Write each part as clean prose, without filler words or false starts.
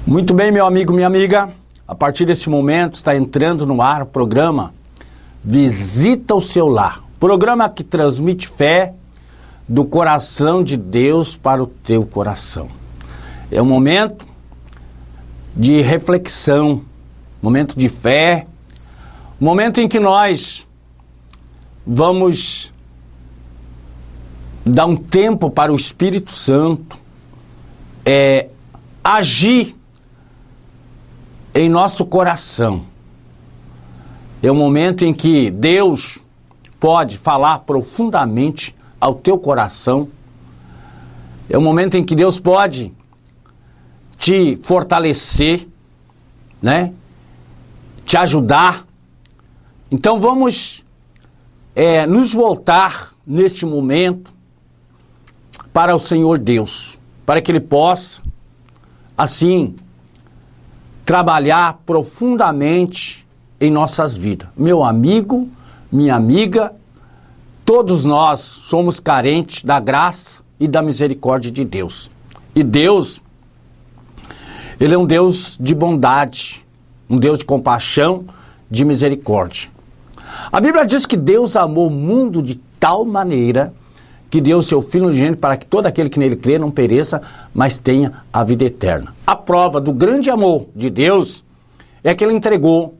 Muito bem, meu amigo, minha amiga. A partir desse momento está entrando no ar o programa Visita o Seu Lar. Programa que transmite fé do coração de Deus para o teu coração. É um momento de reflexão, momento de fé, momento em que nós vamos dar um tempo para o Espírito Santo agir em nosso coração. É um momento em que Deus pode falar profundamente ao teu coração. É um momento em que Deus pode te fortalecer, né? Te ajudar. Então vamos nos voltar neste momento para o Senhor Deus, para que Ele possa, assim, trabalhar profundamente em nossas vidas. Meu amigo, minha amiga, todos nós somos carentes da graça e da misericórdia de Deus. E Deus, Ele é um Deus de bondade, um Deus de compaixão, de misericórdia. A Bíblia diz que Deus amou o mundo de tal maneira que deu o seu Filho unigênito para que todo aquele que nele crê não pereça, mas tenha a vida eterna. A prova do grande amor de Deus é que Ele entregou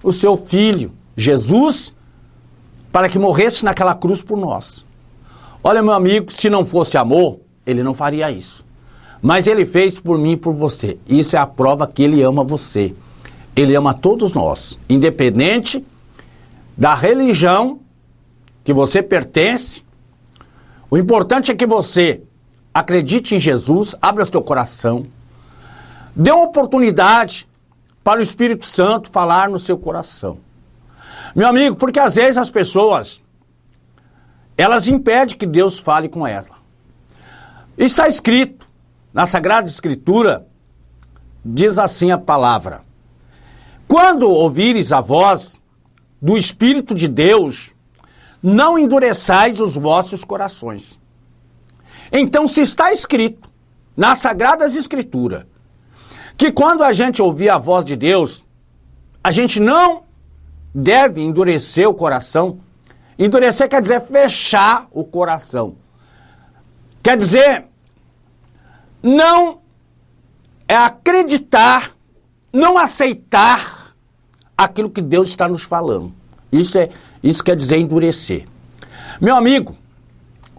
o seu Filho, Jesus, para que morresse naquela cruz por nós. Olha, meu amigo, se não fosse amor, Ele não faria isso. Mas Ele fez por mim e por você. Isso é a prova que Ele ama você. Ele ama todos nós, independente da religião que você pertence. O importante é que você acredite em Jesus, abra o seu coração, dê uma oportunidade para o Espírito Santo falar no seu coração. Meu amigo, porque às vezes as pessoas, elas impedem que Deus fale com ela. Está escrito na Sagrada Escritura, diz assim a palavra: quando ouvires a voz do Espírito de Deus, não endureçais os vossos corações. Então, se está escrito nas Sagradas Escrituras que quando a gente ouvir a voz de Deus, a gente não deve endurecer o coração. Endurecer quer dizer fechar o coração. Quer dizer, não acreditar, não aceitar aquilo que Deus está nos falando. Isso quer dizer endurecer. Meu amigo,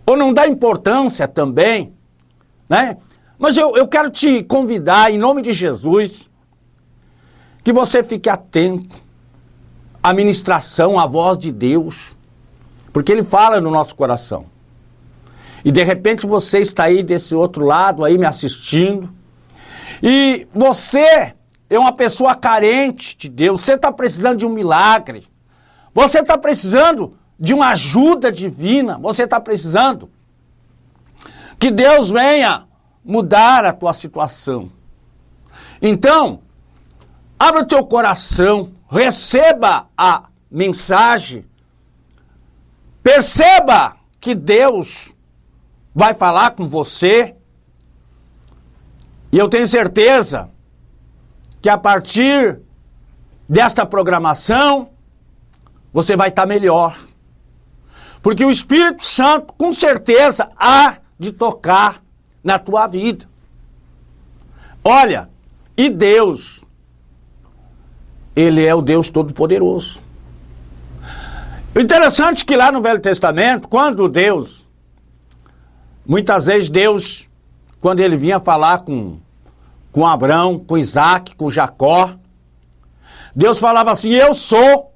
ou não dá importância também, né? Mas eu quero te convidar, em nome de Jesus, que você fique atento à ministração, à voz de Deus, porque Ele fala no nosso coração. E de repente você está aí desse outro lado, aí me assistindo, e você é uma pessoa carente de Deus, você está precisando de um milagre, você está precisando de uma ajuda divina, você está precisando que Deus venha mudar a tua situação. Então, abra o teu coração, receba a mensagem, perceba que Deus vai falar com você, e eu tenho certeza que a partir desta programação, você vai estar melhor. Porque o Espírito Santo, com certeza, há de tocar na tua vida. Olha, e Deus, Ele é o Deus Todo-Poderoso. O interessante é que lá no Velho Testamento, quando Deus, muitas vezes Deus, quando Ele vinha falar com Abraão, com Isaac, com Jacó, Deus falava assim: eu sou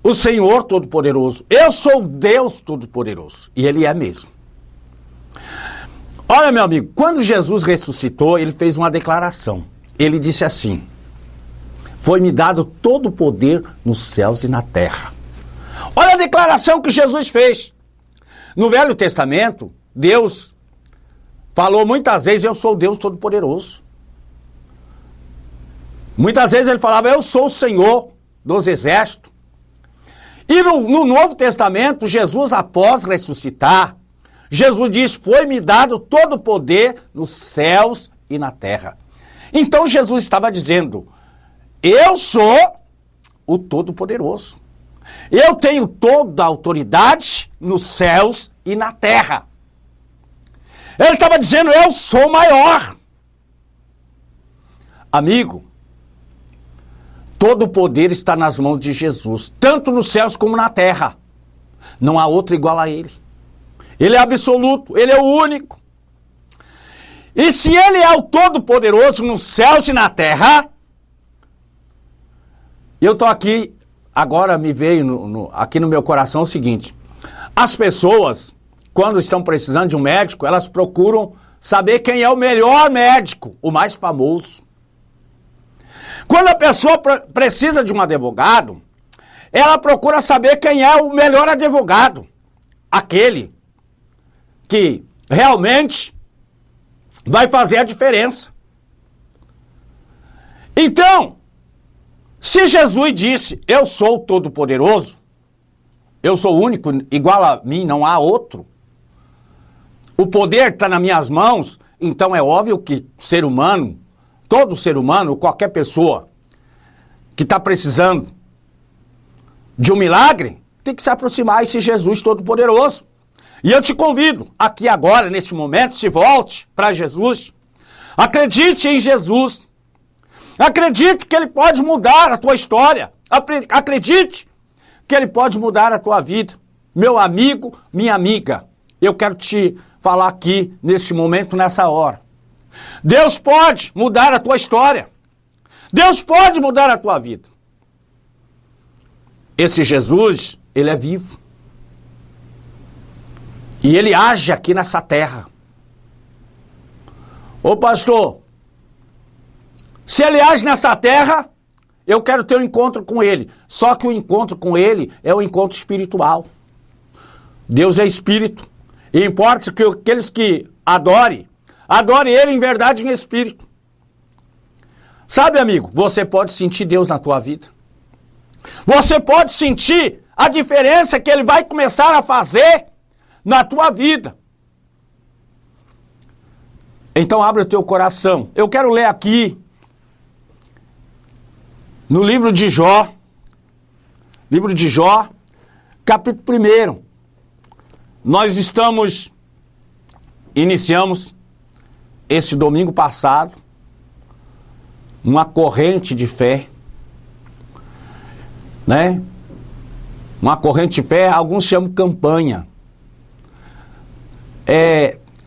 o Senhor Todo-Poderoso. Eu sou Deus Todo-Poderoso. E Ele é mesmo. Olha, meu amigo, quando Jesus ressuscitou, Ele fez uma declaração. Ele disse assim: foi-me dado todo o poder nos céus e na terra. Olha a declaração que Jesus fez. No Velho Testamento, Deus falou muitas vezes: eu sou Deus Todo-Poderoso. Muitas vezes Ele falava: eu sou o Senhor dos Exércitos. E no Novo Testamento, Jesus, após ressuscitar, Jesus diz: foi-me dado todo o poder nos céus e na terra. Então Jesus estava dizendo: eu sou o Todo-Poderoso. Eu tenho toda a autoridade nos céus e na terra. Ele estava dizendo: eu sou maior. Amigo, todo o poder está nas mãos de Jesus, tanto nos céus como na terra. Não há outro igual a ele. Ele é absoluto, ele é o único. E se ele é o Todo-Poderoso nos céus e na terra, eu estou aqui, agora me veio aqui no meu coração o seguinte: as pessoas, quando estão precisando de um médico, elas procuram saber quem é o melhor médico, o mais famoso. Quando a pessoa precisa de um advogado, ela procura saber quem é o melhor advogado, aquele que realmente vai fazer a diferença. Então, se Jesus disse: eu sou o Todo-Poderoso, eu sou o único, igual a mim não há outro, o poder está nas minhas mãos, então é óbvio que ser humano, todo ser humano, qualquer pessoa que está precisando de um milagre, tem que se aproximar desse Jesus Todo-Poderoso. E eu te convido, aqui agora, neste momento, se volte para Jesus. Acredite em Jesus. Acredite que Ele pode mudar a tua história. Acredite que Ele pode mudar a tua vida. Meu amigo, minha amiga, eu quero te falar aqui, neste momento, nessa hora. Deus pode mudar a tua história. Deus pode mudar a tua vida. Esse Jesus, Ele é vivo. E Ele age aqui nessa terra. Ô pastor, se Ele age nessa terra, eu quero ter um encontro com Ele. Só que o encontro com Ele é um encontro espiritual. Deus é espírito. E importa que aqueles que adorem Ele em verdade e em espírito. Sabe, amigo, você pode sentir Deus na tua vida. Você pode sentir a diferença que Ele vai começar a fazer na tua vida. Então abre o teu coração. Eu quero ler aqui no livro de Jó, capítulo 1. Nós iniciamos esse domingo passado uma corrente de fé, né? Uma corrente de fé, alguns chamam campanha.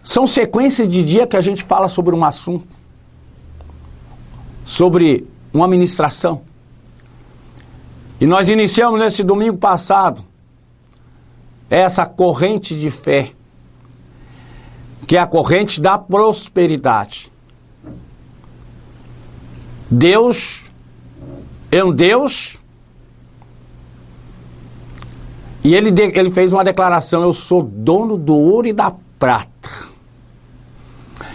São sequências de dia que a gente fala sobre um assunto, sobre uma ministração. E nós iniciamos nesse domingo passado essa corrente de fé, que é a corrente da prosperidade. Deus é um Deus, e ele fez uma declaração: eu sou dono do ouro e da prata.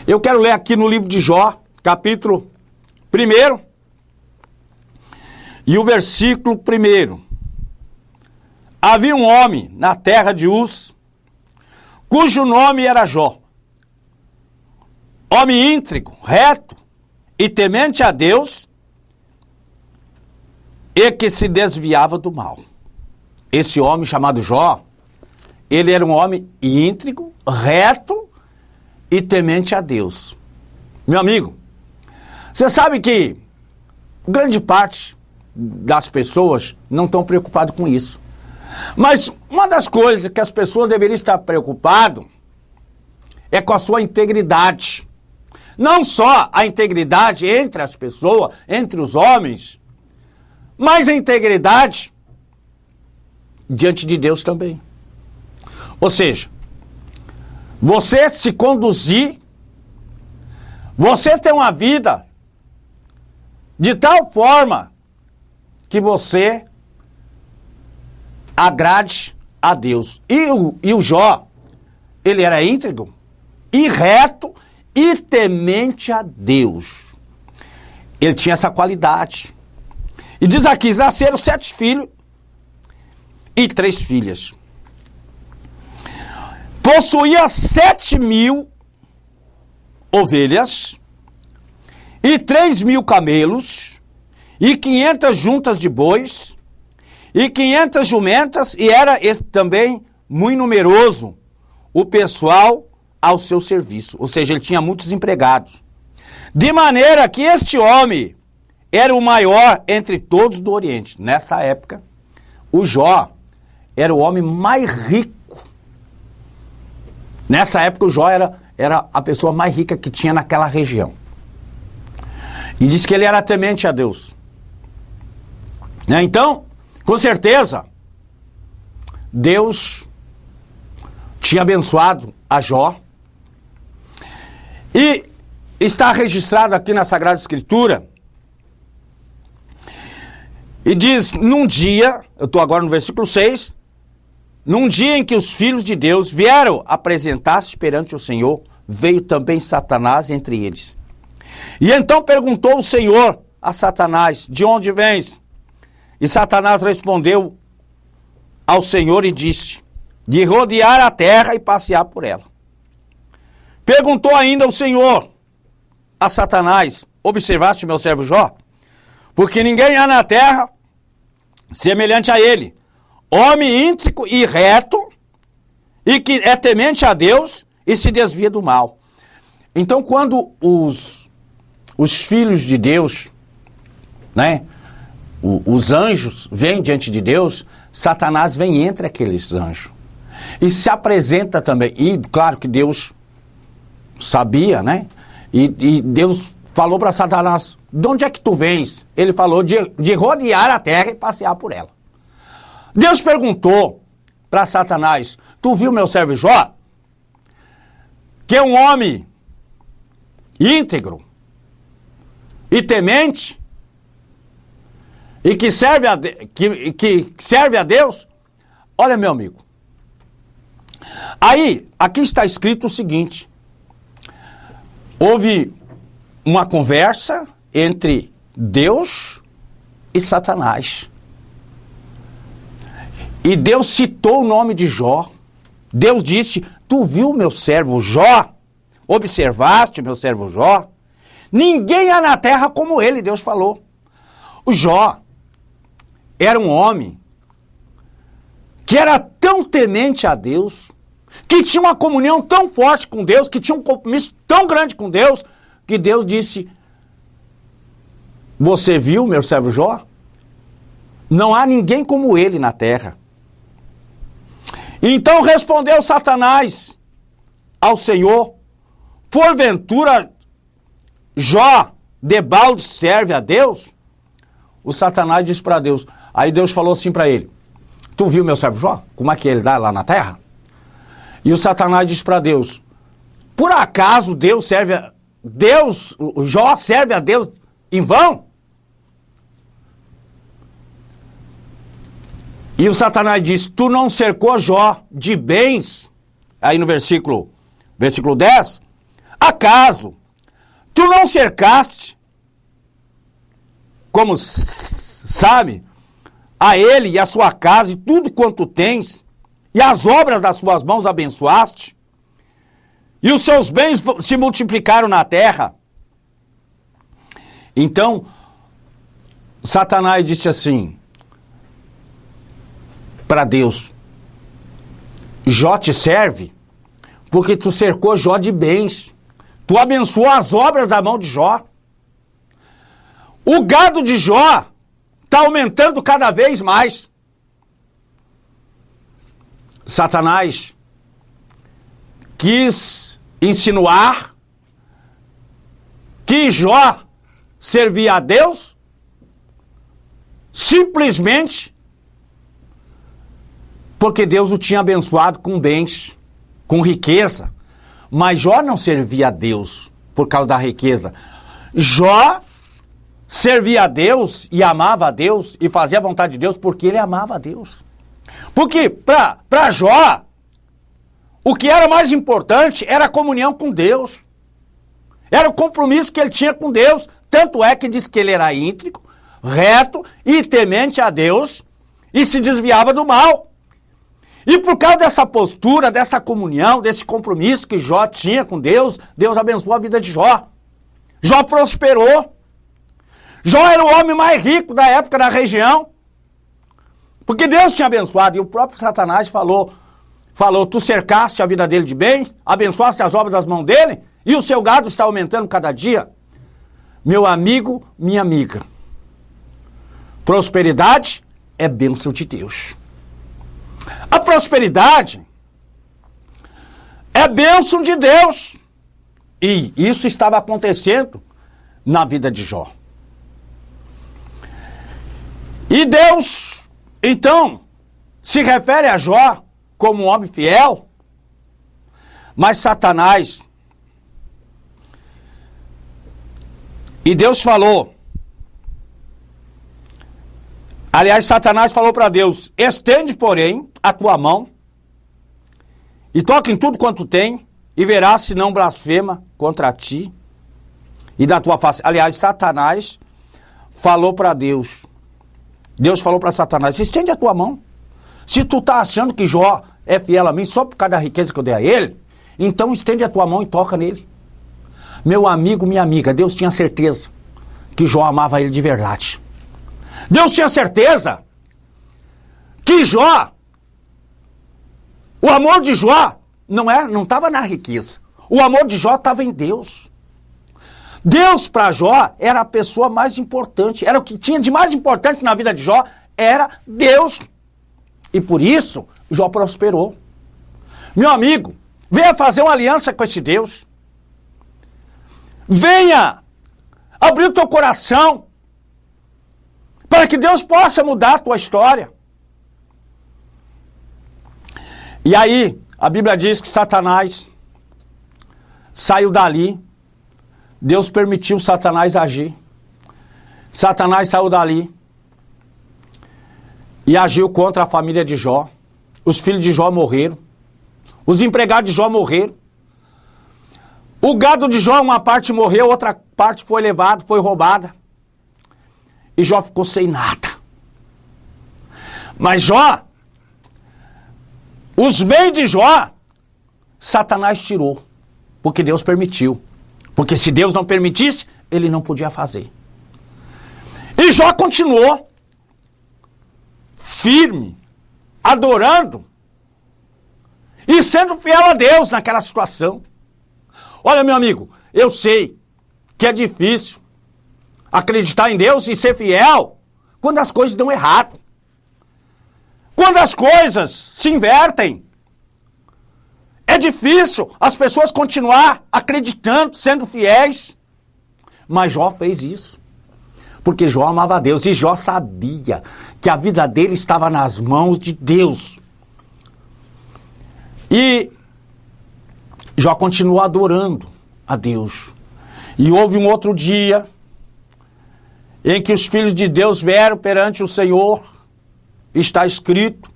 Eu quero ler aqui no livro de Jó, capítulo 1, e o versículo 1. Havia um homem na terra de Uz, cujo nome era Jó. Homem íntegro, reto e temente a Deus, e que se desviava do mal. Esse homem chamado Jó, ele era um homem íntegro, reto e temente a Deus. Meu amigo, você sabe que grande parte das pessoas não estão preocupadas com isso. Mas uma das coisas que as pessoas deveriam estar preocupadas é com a sua integridade. Não só a integridade entre as pessoas, entre os homens, mas a integridade diante de Deus também. Ou seja, você se conduzir, você ter uma vida de tal forma que você agrade a Deus. E o Jó, ele era íntegro e reto e temente a Deus. Ele tinha essa qualidade. E diz aqui, nasceram 7 filhos e 3 filhas. Possuía 7.000 ovelhas e 3.000 camelos, e 500 juntas de bois, e 500 jumentas, e era também muito numeroso o pessoal ao seu serviço. Ou seja, ele tinha muitos empregados. De maneira que este homem era o maior entre todos do Oriente. Nessa época, o Jó era o homem mais rico. Nessa época, o Jó era a pessoa mais rica que tinha naquela região. E diz que ele era temente a Deus. Então, com certeza, Deus tinha abençoado a Jó. E está registrado aqui na Sagrada Escritura. E diz, num dia, eu estou agora no versículo 6, num dia em que os filhos de Deus vieram apresentar-se perante o Senhor, veio também Satanás entre eles. E então perguntou o Senhor a Satanás, de onde vens? E Satanás respondeu ao Senhor e disse, de rodear a terra e passear por ela. Perguntou ainda o Senhor a Satanás, observaste meu servo Jó? Porque ninguém há na terra semelhante a ele, homem íntegro e reto, e que é temente a Deus e se desvia do mal. Então, quando os filhos de Deus, né, os anjos vêm diante de Deus, Satanás vem entre aqueles anjos e se apresenta também. E claro que Deus sabia, né? E Deus falou para Satanás, de onde é que tu vens? Ele falou de rodear a terra e passear por ela. Deus perguntou para Satanás, tu viu meu servo Jó? Que é um homem íntegro e temente e que serve a Deus? Olha, meu amigo, aí, aqui está escrito o seguinte, houve uma conversa entre Deus e Satanás. E Deus citou o nome de Jó. Deus disse, tu viu meu servo Jó? Observaste meu servo Jó? Ninguém há na terra como ele, Deus falou. O Jó era um homem que era tão temente a Deus, que tinha uma comunhão tão forte com Deus, que tinha um compromisso tão grande com Deus, que Deus disse, você viu meu servo Jó? Não há ninguém como ele na terra. Então respondeu Satanás ao Senhor, porventura Jó debalde serve a Deus? O Satanás disse para Deus, aí Deus falou assim para ele, tu viu meu servo Jó? Como é que ele dá lá na terra? E o Satanás disse para Deus, por acaso o Jó serve a Deus em vão? E o Satanás disse, tu não cercou Jó de bens, aí no versículo 10, acaso tu não cercaste, como sabe, a ele e a sua casa e tudo quanto tens, e as obras das suas mãos abençoaste, e os seus bens se multiplicaram na terra? Então, Satanás disse assim para Deus, Jó te serve porque tu cercou Jó de bens, tu abençoou as obras da mão de Jó. O gado de Jó está aumentando cada vez mais. Satanás quis insinuar que Jó servia a Deus simplesmente porque Deus o tinha abençoado com bens, com riqueza. Mas Jó não servia a Deus por causa da riqueza. Jó servia a Deus e amava a Deus e fazia a vontade de Deus porque ele amava a Deus. Porque para Jó, o que era mais importante era a comunhão com Deus. Era o compromisso que ele tinha com Deus. Tanto é que diz que ele era íntegro, reto e temente a Deus e se desviava do mal. E por causa dessa postura, dessa comunhão, desse compromisso que Jó tinha com Deus, Deus abençoou a vida de Jó. Jó prosperou. Jó era o homem mais rico da época da região. Porque Deus tinha abençoado. E o próprio Satanás falou, tu cercaste a vida dele de bens, abençoaste as obras das mãos dele, e o seu gado está aumentando cada dia. Meu amigo, minha amiga, prosperidade é bênção de Deus. A prosperidade é bênção de Deus. E isso estava acontecendo na vida de Jó. E Deus, então, se refere a Jó como um homem fiel, mas Satanás... E Deus falou, aliás, Satanás falou para Deus, estende, porém, a tua mão e toca em tudo quanto tem e verás se não blasfema contra ti e da tua face. Aliás, Satanás falou para Deus. Deus falou para Satanás, estende a tua mão. Se tu tá achando que Jó é fiel a mim só por causa da riqueza que eu dei a ele, então estende a tua mão e toca nele. Meu amigo, minha amiga, Deus tinha certeza que Jó amava ele de verdade. Deus tinha certeza que Jó, o amor de Jó não estava na riqueza. O amor de Jó estava em Deus. Deus para Jó era a pessoa mais importante, era o que tinha de mais importante na vida de Jó, era Deus. E por isso, Jó prosperou. Meu amigo, venha fazer uma aliança com esse Deus. Venha abrir o teu coração para que Deus possa mudar a tua história. E aí, a Bíblia diz que Satanás saiu dali. Deus permitiu Satanás agir. Satanás saiu dali e agiu contra a família de Jó. Os filhos de Jó morreram. Os empregados de Jó morreram. O gado de Jó, uma parte morreu, outra parte foi levada, foi roubada. E Jó ficou sem nada. Mas Jó, os bens de Jó, Satanás tirou. Porque Deus permitiu. Porque se Deus não permitisse, ele não podia fazer. E Jó continuou firme, adorando e sendo fiel a Deus naquela situação. Olha, meu amigo, eu sei que é difícil acreditar em Deus e ser fiel quando as coisas dão errado. Quando as coisas se invertem. É difícil as pessoas continuar acreditando, sendo fiéis. Mas Jó fez isso. Porque Jó amava a Deus e Jó sabia que a vida dele estava nas mãos de Deus. E Jó continuou adorando a Deus. E houve um outro dia em que os filhos de Deus vieram perante o Senhor. Está escrito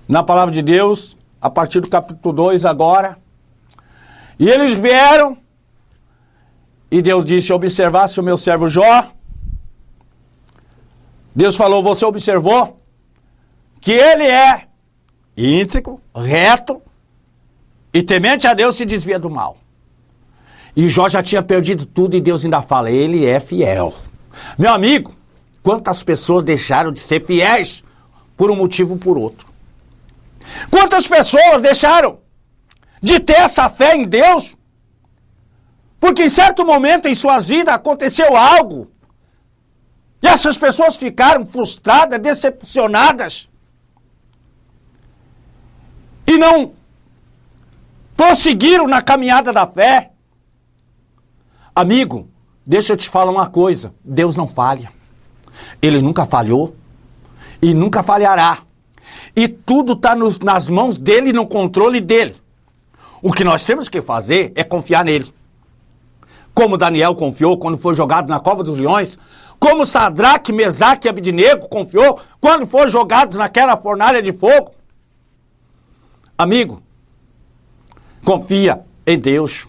na palavra de Deus, a partir do capítulo 2 agora. E eles vieram e Deus disse, observasse o meu servo Jó. Deus falou, você observou que ele é íntegro, reto, e temente a Deus se desvia do mal. E Jó já tinha perdido tudo e Deus ainda fala, ele é fiel. Meu amigo, quantas pessoas deixaram de ser fiéis por um motivo ou por outro? Quantas pessoas deixaram de ter essa fé em Deus porque em certo momento em suas vidas aconteceu algo e essas pessoas ficaram frustradas, decepcionadas e não prosseguiram na caminhada da fé. Amigo, deixa eu te falar uma coisa, Deus não falha. Ele nunca falhou e nunca falhará. E tudo está nas mãos dele, no controle dele. O que nós temos que fazer é confiar nele. Como Daniel confiou quando foi jogado na cova dos leões, como Sadraque, Mesaque e Abednego confiou quando foram jogados naquela fornalha de fogo. Amigo, confia em Deus.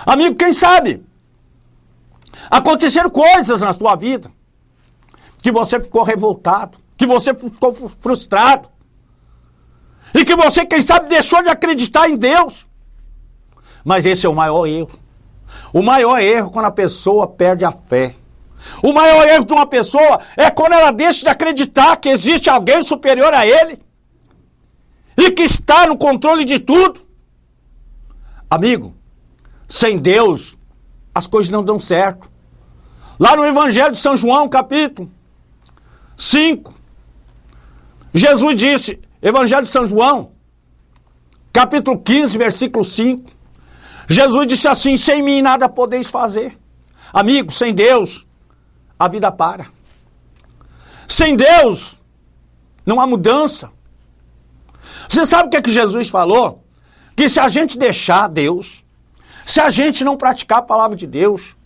Amigo, quem sabe aconteceram coisas na sua vida que você ficou revoltado, que você ficou frustrado e que você, quem sabe, deixou de acreditar em Deus. Mas esse é o maior erro. O maior erro é quando a pessoa perde a fé. O maior erro de uma pessoa é quando ela deixa de acreditar que existe alguém superior a ele e que está no controle de tudo. Amigo, sem Deus, as coisas não dão certo. Lá no Evangelho de São João, capítulo 5, Jesus disse, Evangelho de São João, capítulo 15, versículo 5, Jesus disse assim, sem mim nada podeis fazer. Amigo, sem Deus, a vida para. Sem Deus, não há mudança. Você sabe o que Jesus falou? Que se a gente deixar Deus, se a gente não praticar a palavra de Deus,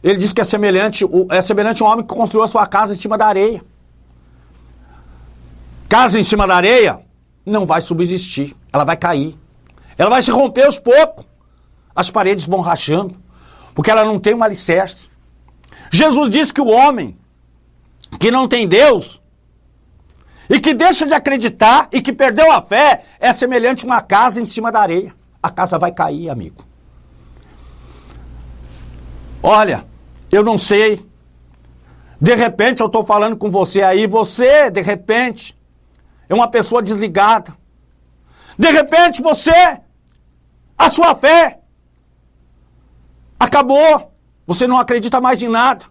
ele diz que é semelhante a um homem que construiu a sua casa em cima da areia. Casa em cima da areia não vai subsistir, ela vai cair. Ela vai se romper aos poucos. As paredes vão rachando, porque ela não tem um alicerce. Jesus disse que o homem que não tem Deus e que deixa de acreditar e que perdeu a fé é semelhante a uma casa em cima da areia. A casa vai cair, amigo. Olha, eu não sei. De repente eu estou falando com você aí, você, de repente, é uma pessoa desligada. De repente você, a sua fé acabou. Você não acredita mais em nada.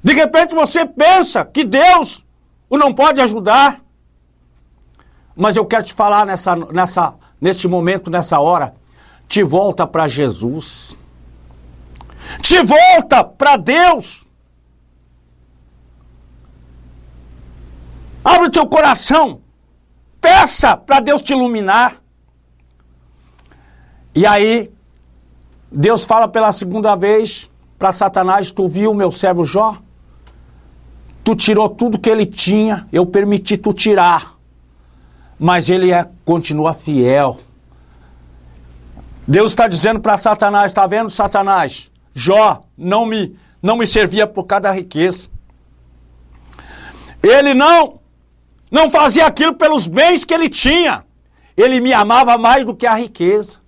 De repente você pensa que Deus o não pode ajudar. Mas eu quero te falar neste momento, nessa hora, te volta para Jesus. Te volta para Deus. Abre o teu coração. Peça para Deus te iluminar. E aí, Deus fala pela segunda vez para Satanás, tu viu meu servo Jó? Tu tirou tudo que ele tinha, eu permiti tu tirar. Mas ele continua fiel. Deus está dizendo para Satanás, está vendo, Satanás? Jó não me servia por causa da riqueza. Ele não fazia aquilo pelos bens que ele tinha. Ele me amava mais do que a riqueza.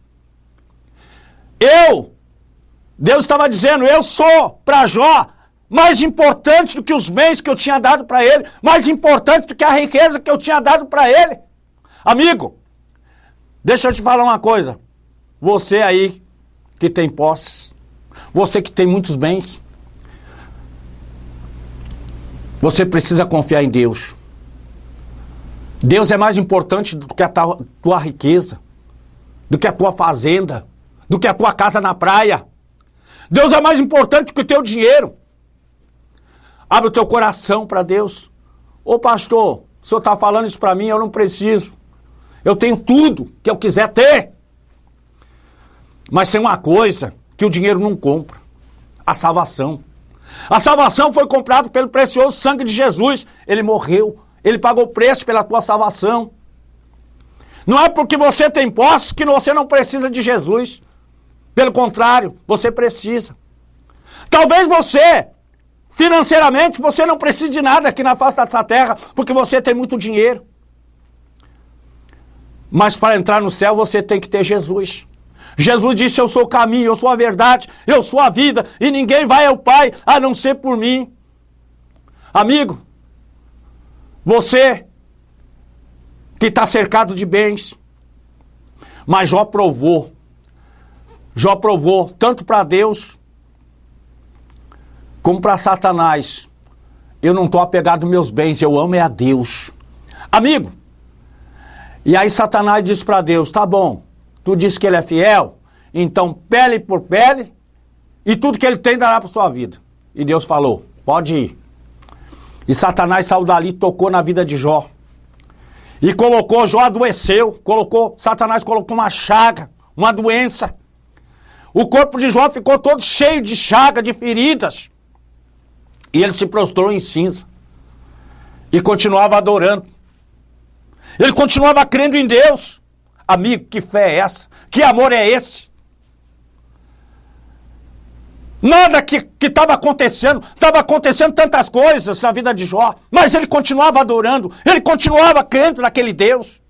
Deus estava dizendo, eu sou para Jó mais importante do que os bens que eu tinha dado para ele, mais importante do que a riqueza que eu tinha dado para ele. Amigo, deixa eu te falar uma coisa. Você aí que tem posses, você que tem muitos bens, você precisa confiar em Deus. Deus é mais importante do que a tua riqueza, do que a tua fazenda, do que a tua casa na praia. Deus é mais importante do que o teu dinheiro. Abre o teu coração para Deus. Ô pastor, o senhor está falando isso para mim, eu não preciso. Eu tenho tudo que eu quiser ter. Mas tem uma coisa que o dinheiro não compra. A salvação. A salvação foi comprada pelo precioso sangue de Jesus. Ele morreu. Ele pagou o preço pela tua salvação. Não é porque você tem posse que você não precisa de Jesus. Pelo contrário, você precisa. Talvez você, financeiramente, você não precise de nada aqui na face dessa terra, porque você tem muito dinheiro. Mas para entrar no céu, você tem que ter Jesus. Jesus disse, eu sou o caminho, eu sou a verdade, eu sou a vida, e ninguém vai ao Pai a não ser por mim. Amigo, você que está cercado de bens, mas Jó provou tanto para Deus como para Satanás. Eu não estou apegado aos meus bens, eu amo é a Deus. Amigo, e aí Satanás disse para Deus, tá bom, tu disse que ele é fiel, então pele por pele, e tudo que ele tem dará para sua vida. E Deus falou, pode ir. E Satanás saiu dali, tocou na vida de Jó. E colocou, Jó adoeceu, Satanás colocou uma chaga, uma doença. O corpo de Jó ficou todo cheio de chaga, de feridas. E ele se prostrou em cinza. E continuava adorando. Ele continuava crendo em Deus. Amigo, que fé é essa? Que amor é esse? Nada que estava acontecendo tantas coisas na vida de Jó, mas ele continuava adorando, ele continuava crendo naquele Deus.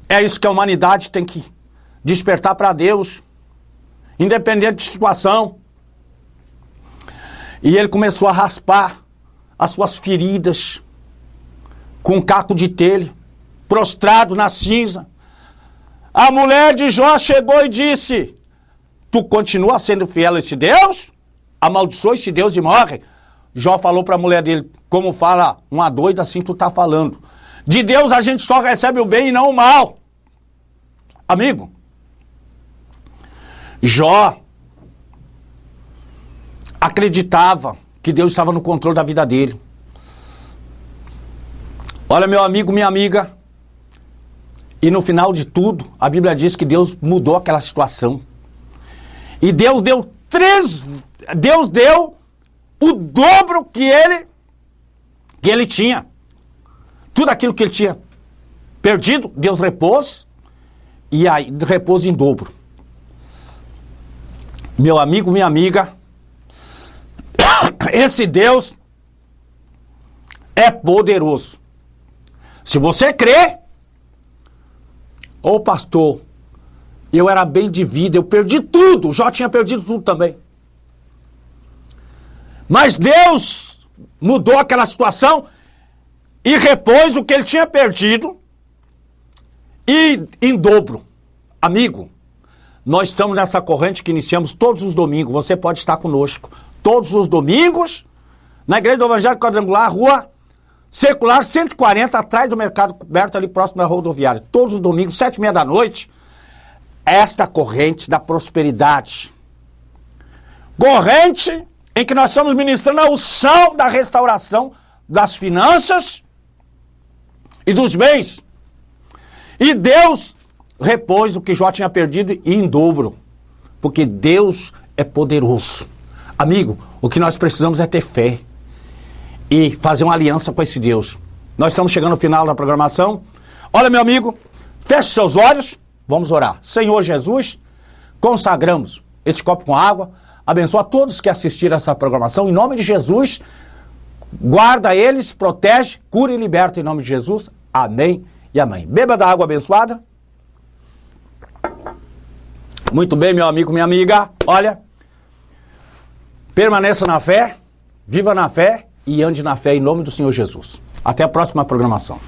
É isso que a humanidade tem que despertar para Deus, independente de situação. E ele começou a raspar as suas feridas com um caco de telha, prostrado na cinza. A mulher de Jó chegou e disse: tu continua sendo fiel a esse Deus? Amaldiçoa esse Deus e morre. Jó falou para a mulher dele: como fala uma doida, assim tu tá falando. De Deus a gente só recebe o bem e não o mal. Amigo, Jó acreditava que Deus estava no controle da vida dele. Olha, meu amigo, minha amiga, e no final de tudo, a Bíblia diz que Deus mudou aquela situação. E Deus deu o dobro que ele tinha. Tudo aquilo que ele tinha perdido, Deus repôs, e aí repôs em dobro. Meu amigo, minha amiga, esse Deus é poderoso. Se você crê, ô pastor, eu era bem de vida, eu perdi tudo, Jó tinha perdido tudo também. Mas Deus mudou aquela situação e repôs o que ele tinha perdido e em dobro. Amigo, nós estamos nessa corrente que iniciamos todos os domingos, você pode estar conosco. Todos os domingos, na Igreja do Evangelho Quadrangular, Rua Circular 140, atrás do Mercado Coberto, ali próximo da rodoviária. Todos os domingos, 7h30 da noite, esta corrente da prosperidade. Corrente em que nós estamos ministrando a unção da restauração das finanças e dos bens. E Deus repôs o que Jó tinha perdido e em dobro, porque Deus é poderoso. Amigo, o que nós precisamos é ter fé e fazer uma aliança com esse Deus. Nós estamos chegando ao final da programação. Olha, meu amigo, feche seus olhos, vamos orar. Senhor Jesus, consagramos este copo com água, abençoa todos que assistiram essa programação, em nome de Jesus, guarda eles, protege, cura e liberta em nome de Jesus. Amém e amém. Beba da água abençoada. Muito bem, meu amigo, minha amiga, olha, permaneça na fé, viva na fé e ande na fé em nome do Senhor Jesus. Até a próxima programação.